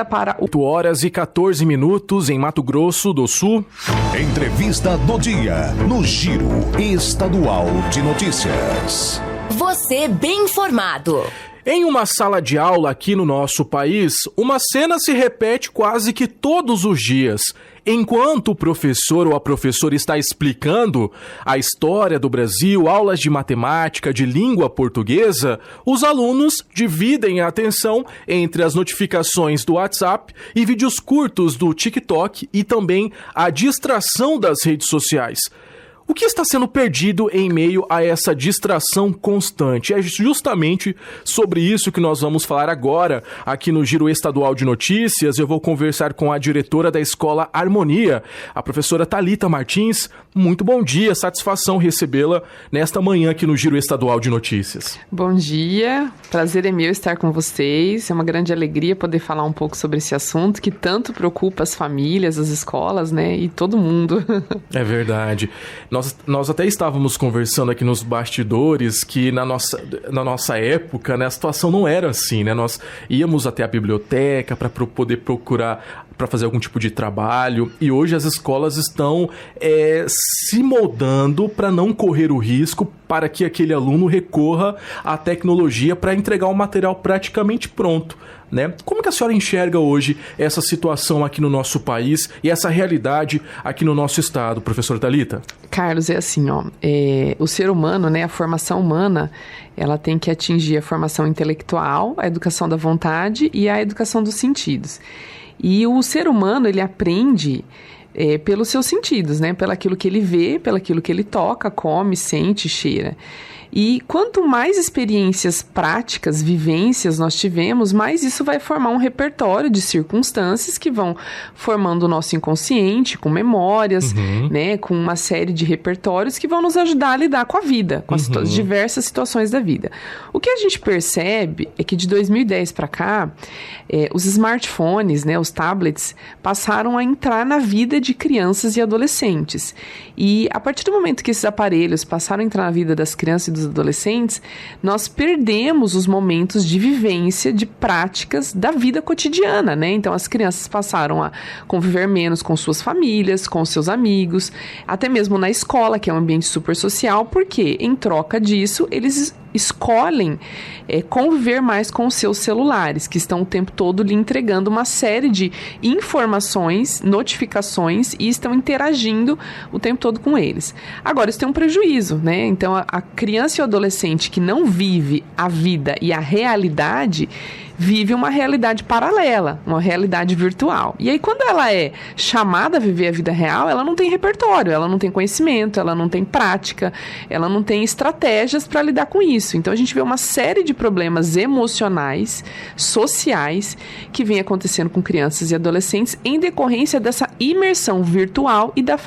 Para 8h14 em Mato Grosso do Sul. Entrevista do dia no Giro Estadual de Notícias. Você bem informado. Em uma sala de aula aqui no nosso país, uma cena se repete quase que todos os dias. Enquanto o professor ou a professora está explicando a história do Brasil, aulas de matemática, de língua portuguesa, os alunos dividem a atenção entre as notificações do WhatsApp e vídeos curtos do TikTok e também a distração das redes sociais. O que está sendo perdido em meio a essa distração constante? É justamente sobre isso que nós vamos falar agora, aqui no Giro Estadual de Notícias. Eu vou conversar com a diretora da Escola Harmonia, a professora Thalita Martins. Muito bom dia, satisfação recebê-la nesta manhã aqui no Giro Estadual de Notícias. Bom dia, prazer é meu estar com vocês. É uma grande alegria poder falar um pouco sobre esse assunto que tanto preocupa as famílias, as escolas, né, e todo mundo. É verdade. Nós até estávamos conversando aqui nos bastidores que na nossa época, né, a situação não era assim, né? Nós íamos até a biblioteca para poder procurar, para fazer algum tipo de trabalho, e hoje as escolas estão se moldando para não correr o risco para que aquele aluno recorra à tecnologia para entregar o material praticamente pronto, né? Como que a senhora enxerga hoje essa situação aqui no nosso país e essa realidade aqui no nosso estado, professora Thalita? Carlos, é assim, o ser humano, né, a formação humana, ela tem que atingir a formação intelectual, a educação da vontade e a educação dos sentidos. E o ser humano, ele aprende pelos seus sentidos, né? Pelo aquilo que ele vê, pelo aquilo que ele toca, come, sente, cheira. E quanto mais experiências práticas, vivências nós tivemos, mais isso vai formar um repertório de circunstâncias que vão formando o nosso inconsciente, com memórias, né, com uma série de repertórios que vão nos ajudar a lidar com a vida, com as diversas situações da vida. O que a gente percebe é que de 2010 para cá, os smartphones, né, os tablets, passaram a entrar na vida de crianças e adolescentes. E a partir do momento que esses aparelhos passaram a entrar na vida das crianças e dos adolescentes, nós perdemos os momentos de vivência, de práticas da vida cotidiana, né? Então, as crianças passaram a conviver menos com suas famílias, com seus amigos, até mesmo na escola, que é um ambiente super social, porque, em troca disso, eles escolhem conviver mais com os seus celulares, que estão o tempo todo lhe entregando uma série de informações, notificações, e estão interagindo o tempo todo com eles. Agora, isso tem um prejuízo, né? Então, a criança e o adolescente que não vive a vida e a realidade, vive uma realidade paralela, uma realidade virtual. E aí, quando ela é chamada a viver a vida real, ela não tem repertório, ela não tem conhecimento, ela não tem prática, ela não tem estratégias para lidar com isso. Então, a gente vê uma série de problemas emocionais, sociais, que vem acontecendo com crianças e adolescentes em decorrência dessa imersão virtual e da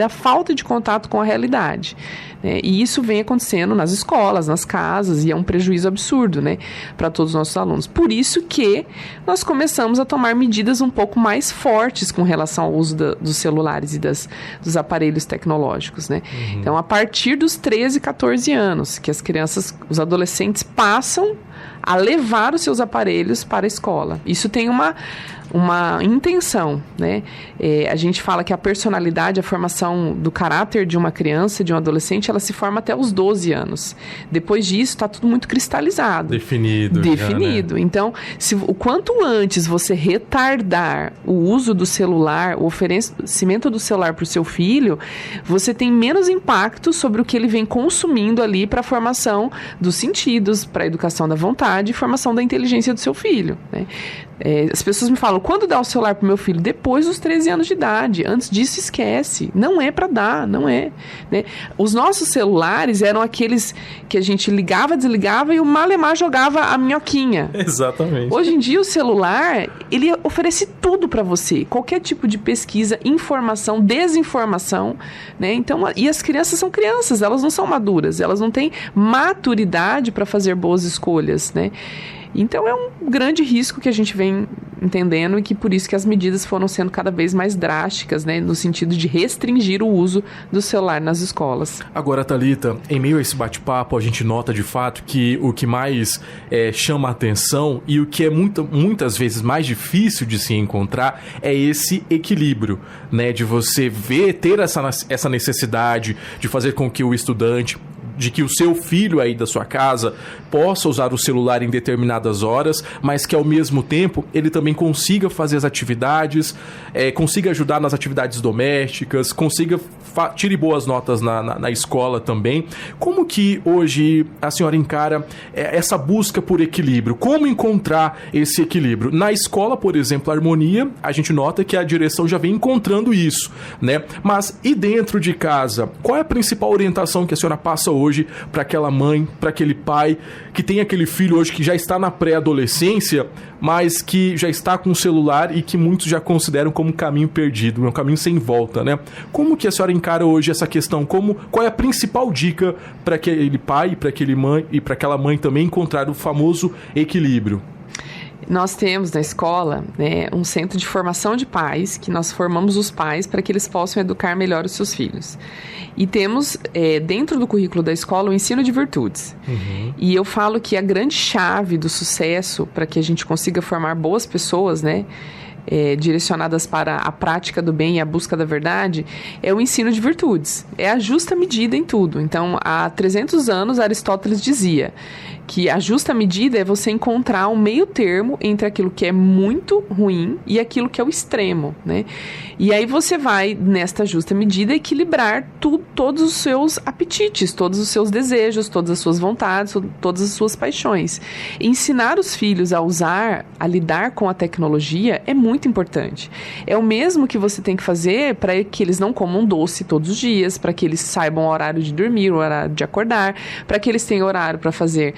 falta de contato com a realidade. E isso vem acontecendo nas escolas, nas casas, e é um prejuízo absurdo, né, para todos os nossos alunos. Por isso que nós começamos a tomar medidas um pouco mais fortes com relação ao uso dos celulares e dos aparelhos tecnológicos, né? Então, a partir dos 13, 14 anos, que as crianças, os adolescentes passam a levar os seus aparelhos para a escola. Isso tem uma intenção, né? A gente fala que a personalidade, a formação do caráter de uma criança, de um adolescente, ela se forma até os 12 anos. Depois disso, está tudo muito cristalizado. Definido. Já, né? Então, o quanto antes você retardar o uso do celular, o oferecimento do celular para o seu filho, você tem menos impacto sobre o que ele vem consumindo ali para a formação dos sentidos, para a educação da vontade e formação da inteligência do seu filho, né? As pessoas me falam, quando dá o celular pro meu filho? Depois dos 13 anos de idade. Antes disso, esquece. Não é para dar, não é, né? Os nossos celulares eram aqueles que a gente ligava, desligava e o malemar jogava a minhoquinha. Exatamente. Hoje em dia, o celular, ele oferece tudo para você. Qualquer tipo de pesquisa, informação, desinformação, né? Então, e as crianças são crianças, elas não são maduras, elas não têm maturidade para fazer boas escolhas, né? Então é um grande risco que a gente vem entendendo e que por isso que as medidas foram sendo cada vez mais drásticas, né, no sentido de restringir o uso do celular nas escolas. Agora, Thalita, em meio a esse bate-papo, a gente nota de fato que o que mais chama a atenção e o que é muitas vezes mais difícil de se encontrar é esse equilíbrio, né, de você ter essa necessidade de fazer com que o estudante, de que o seu filho aí da sua casa possa usar o celular em determinadas horas, mas que ao mesmo tempo ele também consiga fazer as atividades, consiga ajudar nas atividades domésticas, consiga tire boas notas na escola também. Como que hoje a senhora encara essa busca por equilíbrio? Como encontrar esse equilíbrio? Na escola, por exemplo, a Harmonia, a gente nota que a direção já vem encontrando isso, né? Mas e dentro de casa? Qual é a principal orientação que a senhora passa hoje para aquela mãe, para aquele pai que tem aquele filho hoje que já está na pré-adolescência, mas que já está com o celular e que muitos já consideram como um caminho perdido, um caminho sem volta, né? Como que a senhora encara hoje essa questão? Qual é a principal dica para aquele pai, para aquele mãe e para aquela mãe também encontrar o famoso equilíbrio? Nós temos na escola, né, um centro de formação de pais, que nós formamos os pais para que eles possam educar melhor os seus filhos. E temos, dentro do currículo da escola, o ensino de virtudes. Uhum. E eu falo que a grande chave do sucesso para que a gente consiga formar boas pessoas, né, direcionadas para a prática do bem e a busca da verdade, é o ensino de virtudes. É a justa medida em tudo. Então, há 300 anos, Aristóteles dizia que a justa medida é você encontrar um meio termo entre aquilo que é muito ruim e aquilo que é o extremo, né? E aí você vai, nesta justa medida, equilibrar todos os seus apetites, todos os seus desejos, todas as suas vontades, todas as suas paixões. Ensinar os filhos a usar, a lidar com a tecnologia é muito importante. É o mesmo que você tem que fazer para que eles não comam doce todos os dias, para que eles saibam o horário de dormir, o horário de acordar, para que eles tenham horário para fazer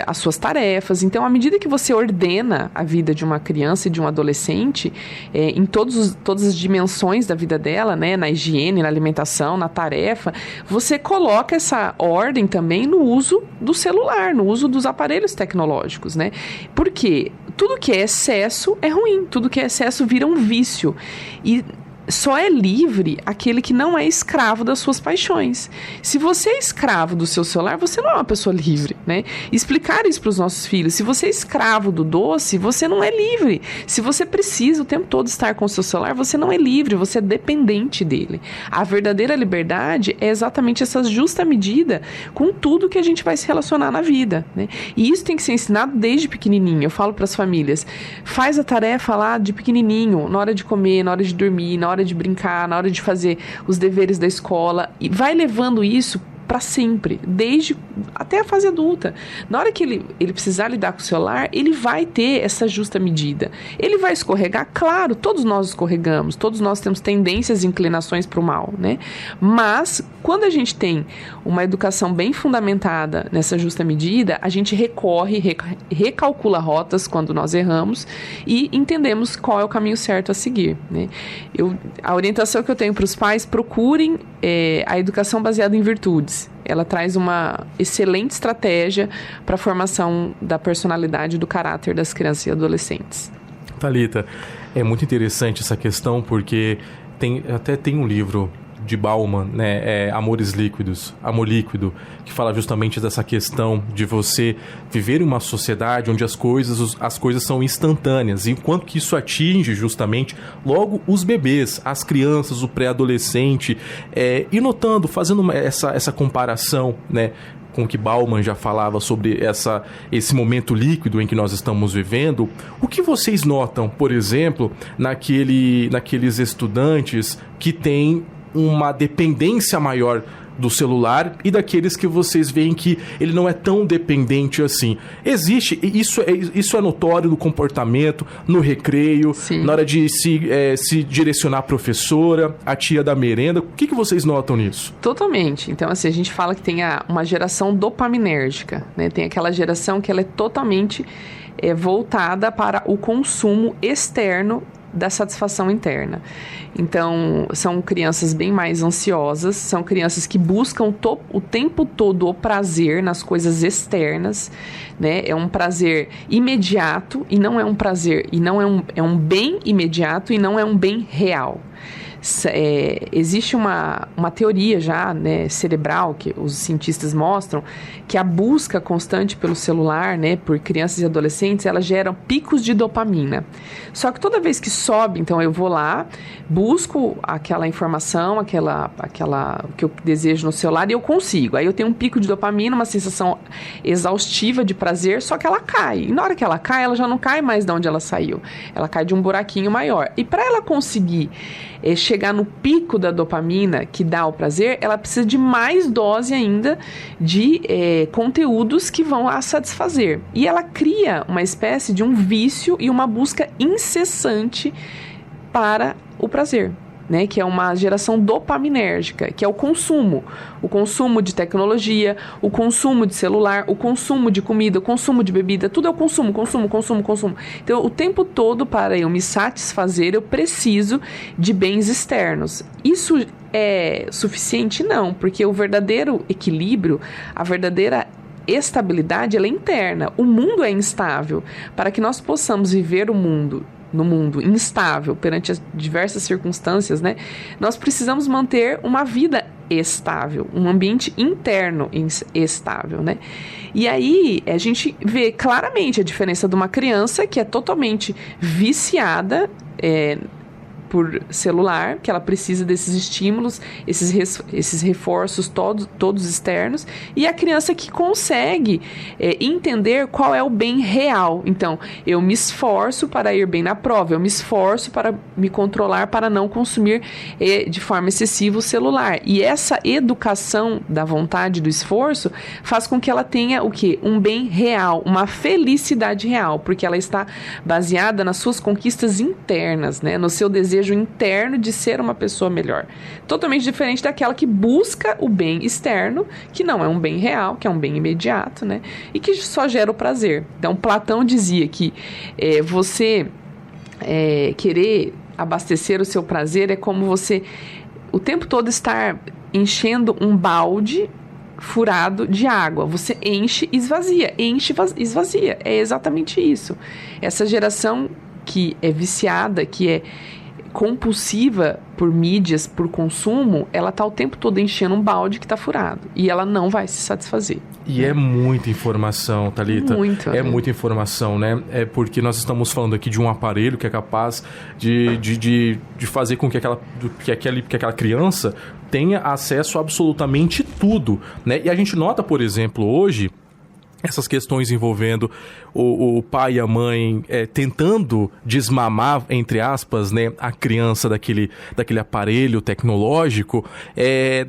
as suas tarefas. Então, à medida que você ordena a vida de uma criança e de um adolescente, em todas as dimensões da vida dela, né, na higiene, na alimentação, na tarefa, você coloca essa ordem também no uso do celular, no uso dos aparelhos tecnológicos, né? Porque tudo que é excesso é ruim, tudo que é excesso vira um vício. E só é livre aquele que não é escravo das suas paixões. Se você é escravo do seu celular, você não é uma pessoa livre, né? Explicar isso para os nossos filhos. Se você é escravo do doce, você não é livre. Se você precisa o tempo todo estar com o seu celular, você não é livre, você é dependente dele. A verdadeira liberdade é exatamente essa justa medida com tudo que a gente vai se relacionar na vida, né? E isso tem que ser ensinado desde pequenininho. Eu falo para as famílias, faz a tarefa lá de pequenininho, na hora de comer, na hora de dormir, na hora de brincar, na hora de fazer os deveres da escola, e vai levando isso para sempre, desde até a fase adulta. Na hora que ele precisar lidar com o celular, ele vai ter essa justa medida. Ele vai escorregar? Claro, todos nós escorregamos, todos nós temos tendências e inclinações para o mal, né? Mas, quando a gente tem uma educação bem fundamentada nessa justa medida, a gente recalcula rotas quando nós erramos e entendemos qual é o caminho certo a seguir, né? A orientação que eu tenho para os pais, procurem a educação baseada em virtudes. Ela traz uma excelente estratégia para a formação da personalidade e do caráter das crianças e adolescentes. Thalita, é muito interessante essa questão porque até tem um livro de Bauman, né, Amores Líquidos, Amor Líquido, que fala justamente dessa questão de você viver em uma sociedade onde as coisas são instantâneas, e enquanto que isso atinge justamente logo os bebês, as crianças, o pré-adolescente, e notando, fazendo essa comparação, né, com o que Bauman já falava sobre esse momento líquido em que nós estamos vivendo, o que vocês notam, por exemplo, naqueles estudantes que têm uma dependência maior do celular e daqueles que vocês veem que ele não é tão dependente assim? Existe, isso é notório no comportamento, no recreio, sim, na hora de se direcionar à professora, à tia da merenda. O que vocês notam nisso? Totalmente. Então, assim, a gente fala que tem uma geração dopaminérgica, né? Tem aquela geração que ela é totalmente voltada para o consumo externo da satisfação interna. Então, são crianças bem mais ansiosas, são crianças que buscam o tempo todo o prazer nas coisas externas, né? É um prazer imediato e não é um prazer, e não é um bem imediato e não é um bem real. Existe uma teoria já, né, cerebral, que os cientistas mostram, que a busca constante pelo celular, né, por crianças e adolescentes, ela gera picos de dopamina. Só que toda vez que sobe, então eu vou lá, busco aquela informação, aquela que eu desejo no celular e eu consigo. Aí eu tenho um pico de dopamina, uma sensação exaustiva de prazer, só que ela cai. E na hora que ela cai, ela já não cai mais de onde ela saiu. Ela cai de um buraquinho maior. E para ela conseguir chegar no pico da dopamina que dá o prazer, ela precisa de mais dose ainda de conteúdos que vão a satisfazer. E ela cria uma espécie de um vício e uma busca incessante para o prazer, né, que é uma geração dopaminérgica, que é o consumo de tecnologia, o consumo de celular, o consumo de comida, o consumo de bebida, tudo é o consumo. Então, o tempo todo, para eu me satisfazer, eu preciso de bens externos. Isso é suficiente? Não, porque o verdadeiro equilíbrio, a verdadeira estabilidade, ela é interna. O mundo é instável. Para que nós possamos viver no mundo instável, perante as diversas circunstâncias, né, nós precisamos manter uma vida estável, um ambiente interno estável, né? E aí a gente vê claramente a diferença de uma criança que é totalmente viciada por celular, que ela precisa desses estímulos, esses reforços todos externos, e a criança que consegue entender qual é o bem real. Então, eu me esforço para ir bem na prova, eu me esforço para me controlar, para não consumir de forma excessiva o celular. E essa educação da vontade, do esforço, faz com que ela tenha o quê? Um bem real, uma felicidade real, porque ela está baseada nas suas conquistas internas, né? No seu desejo interno de ser uma pessoa melhor. Totalmente diferente daquela que busca o bem externo, que não é um bem real, que é um bem imediato, né? E que só gera o prazer. Então, Platão dizia que você querer abastecer o seu prazer é como você o tempo todo estar enchendo um balde furado de água. Você enche e esvazia, esvazia. É exatamente isso. Essa geração que é viciada, que é compulsiva por mídias, por consumo, ela tá o tempo todo enchendo um balde que tá furado. E ela não vai se satisfazer. E é muita informação, Thalita. Muito. É muita informação, né? É porque nós estamos falando aqui de um aparelho que é capaz de fazer com que aquela criança tenha acesso a absolutamente tudo, né? E a gente nota, por exemplo, hoje, essas questões envolvendo o pai e a mãe tentando desmamar, entre aspas, né, a criança daquele aparelho tecnológico,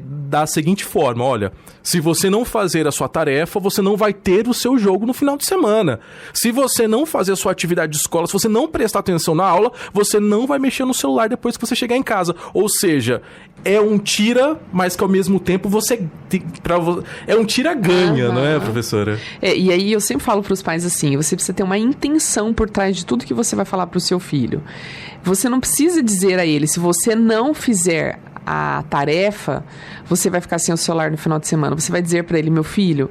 da seguinte forma: olha, se você não fazer a sua tarefa, você não vai ter o seu jogo no final de semana. Se você não fazer a sua atividade de escola, se você não prestar atenção na aula, você não vai mexer no celular depois que você chegar em casa. Ou seja, é um tira, mas que ao mesmo tempo é um tira-ganha, não é, professora? E aí eu sempre falo para os pais assim: você precisa ter uma intenção por trás de tudo que você vai falar para o seu filho. Você não precisa dizer a ele: se você não fizer a tarefa, você vai ficar sem o celular no final de semana. Você vai dizer para ele: meu filho,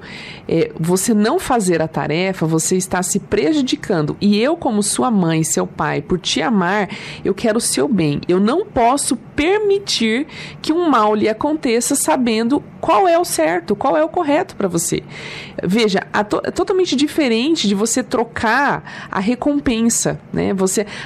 você não fazer a tarefa, você está se prejudicando. E eu, como sua mãe, seu pai, por te amar, eu quero o seu bem. Eu não posso permitir que um mal lhe aconteça sabendo qual é o certo, qual é o correto para você. Veja, é totalmente diferente de você trocar a recompensa, né?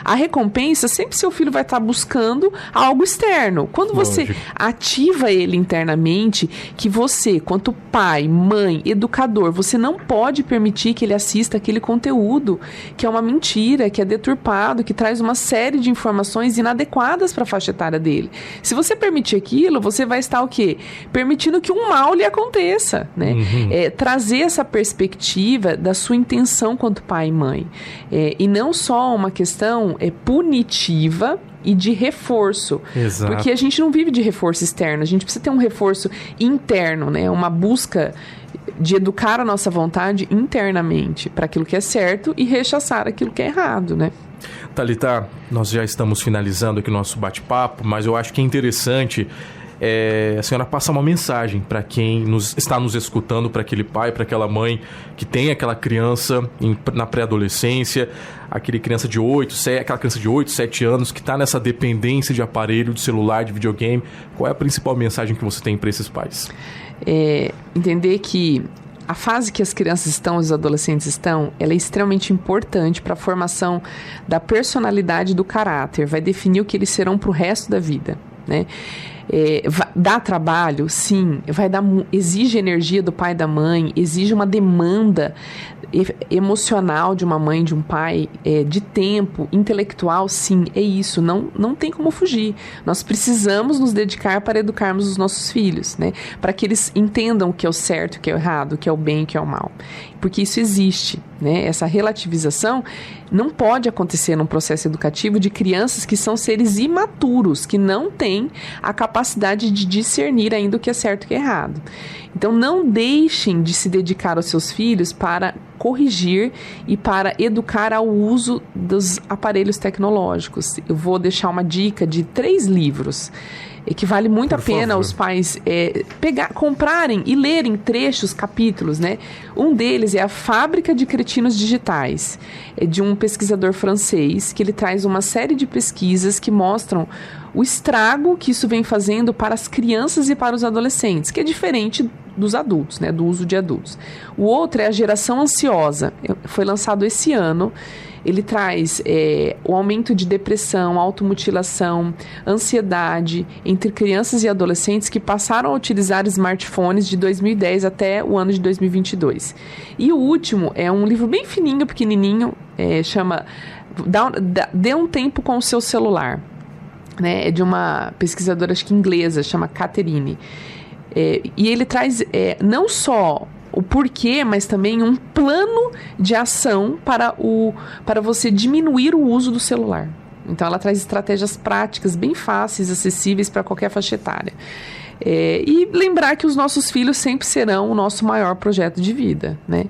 A recompensa, sempre seu filho vai estar buscando algo externo. Quando você ativa ele internamente, que você, quanto pai, mãe, educador, você não pode permitir que ele assista aquele conteúdo que é uma mentira, que é deturpado, que traz uma série de informações inadequadas para a faixa etária dele. Se você permitir aquilo, você vai estar o quê? Permitindo que um mal lhe aconteça, né? Trazer essa perspectiva da sua intenção quanto pai e mãe. E não só uma questão punitiva e de reforço. Exato. Porque a gente não vive de reforço externo, a gente precisa ter um reforço interno, né? Uma busca de educar a nossa vontade internamente para aquilo que é certo e rechaçar aquilo que é errado, né? Thalita, nós já estamos finalizando aqui o nosso bate-papo, mas eu acho que é interessante a senhora passar uma mensagem para quem está nos escutando, para aquele pai, para aquela mãe que tem aquela criança na pré-adolescência, aquela criança de 8, 7 anos que está nessa dependência de aparelho, de celular, de videogame. Qual é a principal mensagem que você tem para esses pais? Entender que a fase que as crianças estão, os adolescentes estão, ela é extremamente importante para a formação da personalidade e do caráter. Vai definir o que eles serão para o resto da vida, né? Dá trabalho? Sim. Exige energia do pai e da mãe, exige uma demanda emocional de uma mãe, de um pai, de tempo, intelectual, sim, é isso, não tem como fugir. Nós precisamos nos dedicar para educarmos os nossos filhos, né? Para que eles entendam o que é o certo, o que é o errado, o que é o bem e o que é o mal. Porque isso existe, né? Essa relativização não pode acontecer num processo educativo de crianças que são seres imaturos, que não têm a capacidade de discernir ainda o que é certo e o que é errado. Então, não deixem de se dedicar aos seus filhos para corrigir e para educar ao uso dos aparelhos tecnológicos. Eu vou deixar uma dica de 3 livros que vale muito a pena os pais comprarem e lerem trechos, capítulos, né? Um deles é A Fábrica de Cretinos Digitais, de um pesquisador francês, que ele traz uma série de pesquisas que mostram o estrago que isso vem fazendo para as crianças e para os adolescentes, que é diferente dos adultos, né? Do uso de adultos. O outro é A Geração Ansiosa, foi lançado esse ano. Ele traz o aumento de depressão, automutilação, ansiedade entre crianças e adolescentes que passaram a utilizar smartphones de 2010 até o ano de 2022. E o último é um livro bem fininho, pequenininho, chama Dê um Tempo com o Seu Celular. Né? É de uma pesquisadora, acho que inglesa, chama Catherine. E ele traz não só o porquê, mas também um plano de ação para você diminuir o uso do celular. Então, ela traz estratégias práticas, bem fáceis, acessíveis para qualquer faixa etária. E lembrar que os nossos filhos sempre serão o nosso maior projeto de vida, né?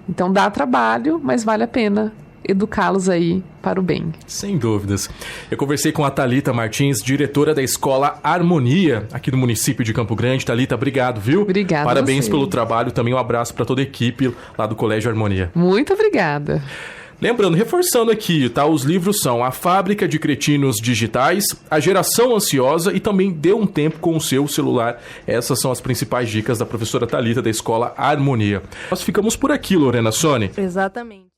Então, dá trabalho, mas vale a pena educá-los aí para o bem. Sem dúvidas. Eu conversei com a Thalita Martins, diretora da Escola Harmonia, aqui do município de Campo Grande. Thalita, obrigado, viu? Obrigada. Parabéns pelo trabalho. Também um abraço para toda a equipe lá do Colégio Harmonia. Muito obrigada. Lembrando, reforçando aqui, tá? Os livros são A Fábrica de Cretinos Digitais, A Geração Ansiosa e também Dê um Tempo com o Seu Celular. Essas são as principais dicas da professora Thalita da Escola Harmonia. Nós ficamos por aqui, Lorena Sone. Exatamente.